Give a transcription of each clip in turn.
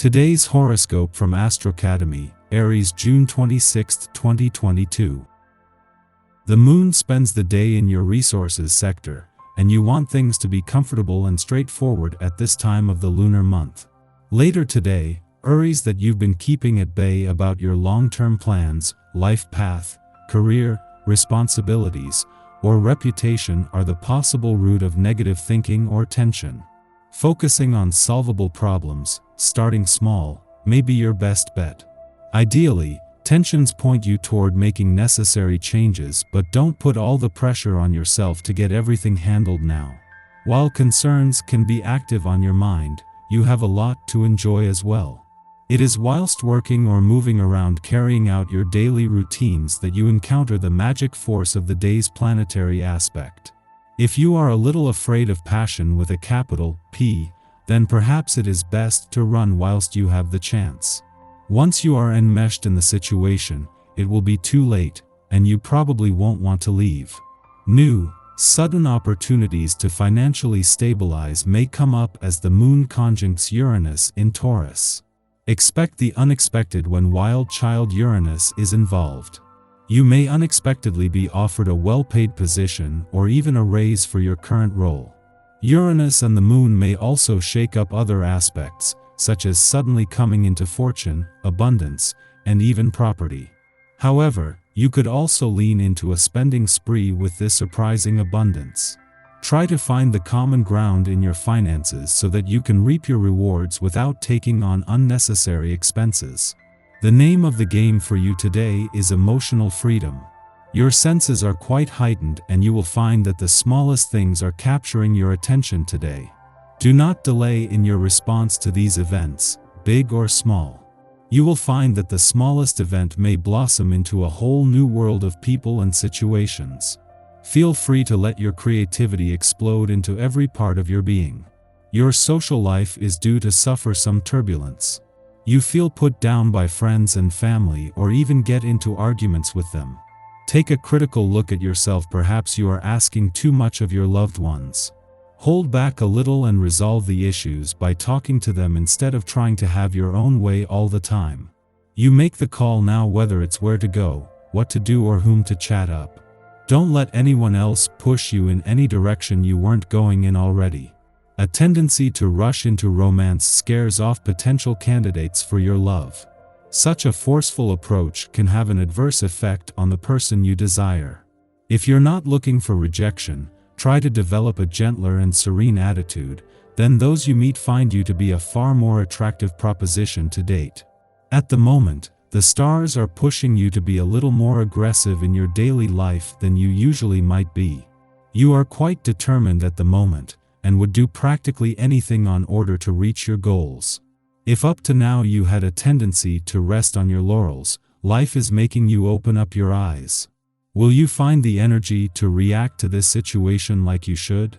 Today's horoscope from Astrocademy, Aries, June 26, 2022. The moon spends the day in your resources sector, and you want things to be comfortable and straightforward at this time of the lunar month. Later today, Aries, that you've been keeping at bay about your long-term plans, life path, career, responsibilities, or reputation are the possible root of negative thinking or tension. Focusing on solvable problems, starting small, may be your best bet. Ideally, tensions point you toward making necessary changes, but don't put all the pressure on yourself to get everything handled now. While concerns can be active on your mind, you have a lot to enjoy as well. It is whilst working or moving around carrying out your daily routines that you encounter the magic force of the day's planetary aspect. If you are a little afraid of passion with a capital P, then perhaps it is best to run whilst you have the chance. Once you are enmeshed in the situation, it will be too late, and you probably won't want to leave. New, sudden opportunities to financially stabilize may come up as the moon conjuncts Uranus in Taurus. Expect the unexpected when wild child Uranus is involved. You may unexpectedly be offered a well-paid position or even a raise for your current role. Uranus and the moon may also shake up other aspects, such as suddenly coming into fortune, abundance, and even property. However, you could also lean into a spending spree with this surprising abundance. Try to find the common ground in your finances so that you can reap your rewards without taking on unnecessary expenses. The name of the game for you today is emotional freedom. Your senses are quite heightened, and you will find that the smallest things are capturing your attention today. Do not delay in your response to these events, big or small. You will find that the smallest event may blossom into a whole new world of people and situations. Feel free to let your creativity explode into every part of your being. Your social life is due to suffer some turbulence. You feel put down by friends and family, or even get into arguments with them. Take a critical look at yourself. Perhaps you are asking too much of your loved ones. Hold back a little and resolve the issues by talking to them instead of trying to have your own way all the time. You make the call now, whether it's where to go, what to do, or whom to chat up. Don't let anyone else push you in any direction you weren't going in already. A tendency to rush into romance scares off potential candidates for your love. Such a forceful approach can have an adverse effect on the person you desire. If you're not looking for rejection, try to develop a gentler and serene attitude, then those you meet find you to be a far more attractive proposition to date. At the moment, the stars are pushing you to be a little more aggressive in your daily life than you usually might be. You are quite determined at the moment, and would do practically anything in order to reach your goals. If up to now you had a tendency to rest on your laurels, life is making you open up your eyes. Will you find the energy to react to this situation like you should?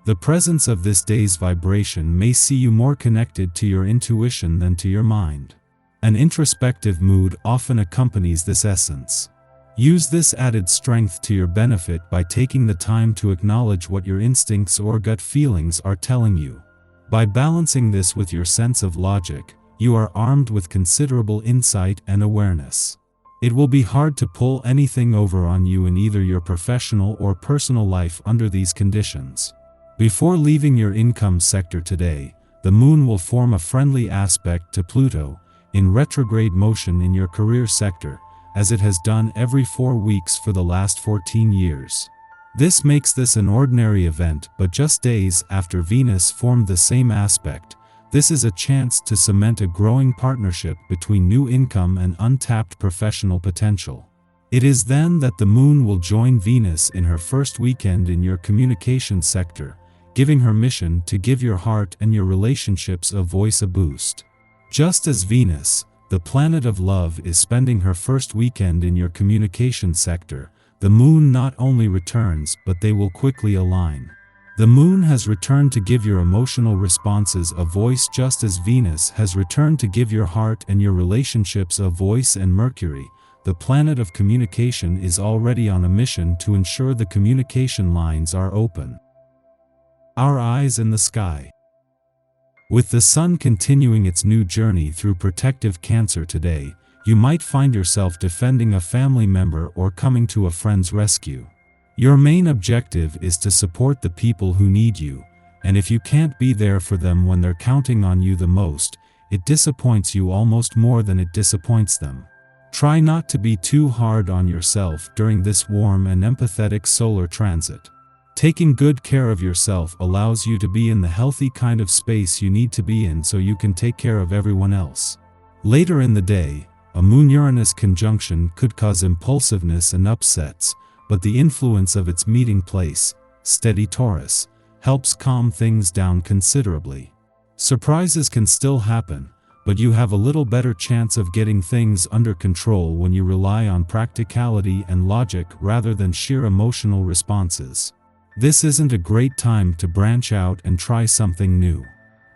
The presence of this day's vibration may see you more connected to your intuition than to your mind. An introspective mood often accompanies this essence. Use this added strength to your benefit by taking the time to acknowledge what your instincts or gut feelings are telling you. By balancing this with your sense of logic, you are armed with considerable insight and awareness. It will be hard to pull anything over on you in either your professional or personal life under these conditions. Before leaving your income sector today, the moon will form a friendly aspect to Pluto, in retrograde motion in your career sector, as it has done every 4 weeks for the last 14 years. This makes this an ordinary event, but just days after Venus formed the same aspect, this is a chance to cement a growing partnership between new income and untapped professional potential. It is then that the moon will join Venus in her first weekend in your communication sector, giving her mission to give your heart and your relationships a voice a boost. Just as Venus, the planet of love, is spending her first weekend in your communication sector, the moon not only returns, but they will quickly align. The moon has returned to give your emotional responses a voice, just as Venus has returned to give your heart and your relationships a voice, and Mercury, the planet of communication, is already on a mission to ensure the communication lines are open. Our eyes in the sky. With the sun continuing its new journey through protective Cancer today, you might find yourself defending a family member or coming to a friend's rescue. Your main objective is to support the people who need you, and if you can't be there for them when they're counting on you the most, it disappoints you almost more than it disappoints them. Try not to be too hard on yourself during this warm and empathetic solar transit. Taking good care of yourself allows you to be in the healthy kind of space you need to be in so you can take care of everyone else. Later in the day, a Moon-Uranus conjunction could cause impulsiveness and upsets, but the influence of its meeting place, steady Taurus, helps calm things down considerably. Surprises can still happen, but you have a little better chance of getting things under control when you rely on practicality and logic rather than sheer emotional responses. This isn't a great time to branch out and try something new.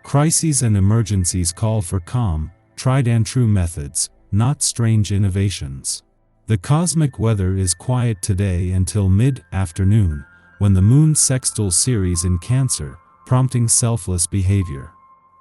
Crises and emergencies call for calm, tried-and-true methods, not strange innovations. The cosmic weather is quiet today until mid-afternoon, when the moon sextiles Ceres in Cancer, prompting selfless behavior.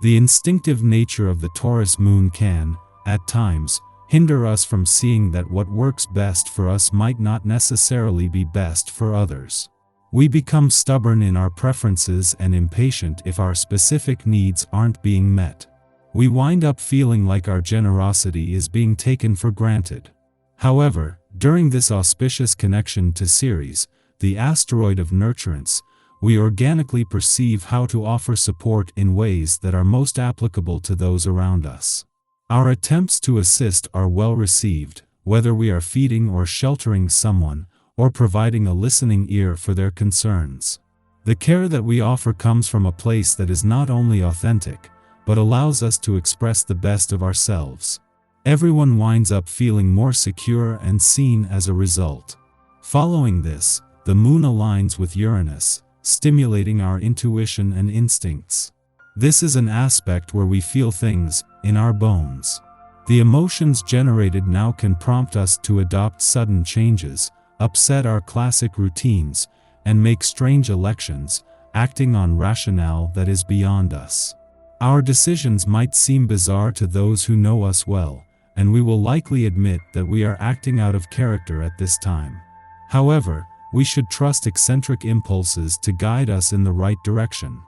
The instinctive nature of the Taurus moon can, at times, hinder us from seeing that what works best for us might not necessarily be best for others. We become stubborn in our preferences and impatient if our specific needs aren't being met. We wind up feeling like our generosity is being taken for granted. However, during this auspicious connection to Ceres, the asteroid of nurturance, we organically perceive how to offer support in ways that are most applicable to those around us. Our attempts to assist are well received, whether we are feeding or sheltering someone, or providing a listening ear for their concerns. The care that we offer comes from a place that is not only authentic, but allows us to express the best of ourselves. Everyone winds up feeling more secure and seen as a result. Following this, the moon aligns with Uranus, stimulating our intuition and instincts. This is an aspect where we feel things in our bones. The emotions generated now can prompt us to adopt sudden changes, upset our classic routines, and make strange elections, acting on rationale that is beyond us. Our decisions might seem bizarre to those who know us well, and we will likely admit that we are acting out of character at this time. However, we should trust eccentric impulses to guide us in the right direction.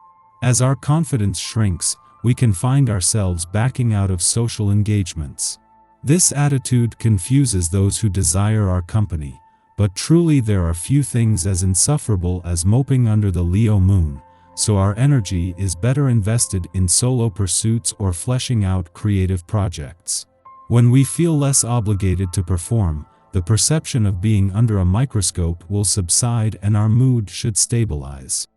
As our confidence shrinks, we can find ourselves backing out of social engagements. This attitude confuses those who desire our company, but truly there are few things as insufferable as moping under the Leo moon, so our energy is better invested in solo pursuits or fleshing out creative projects. When we feel less obligated to perform, the perception of being under a microscope will subside and our mood should stabilize.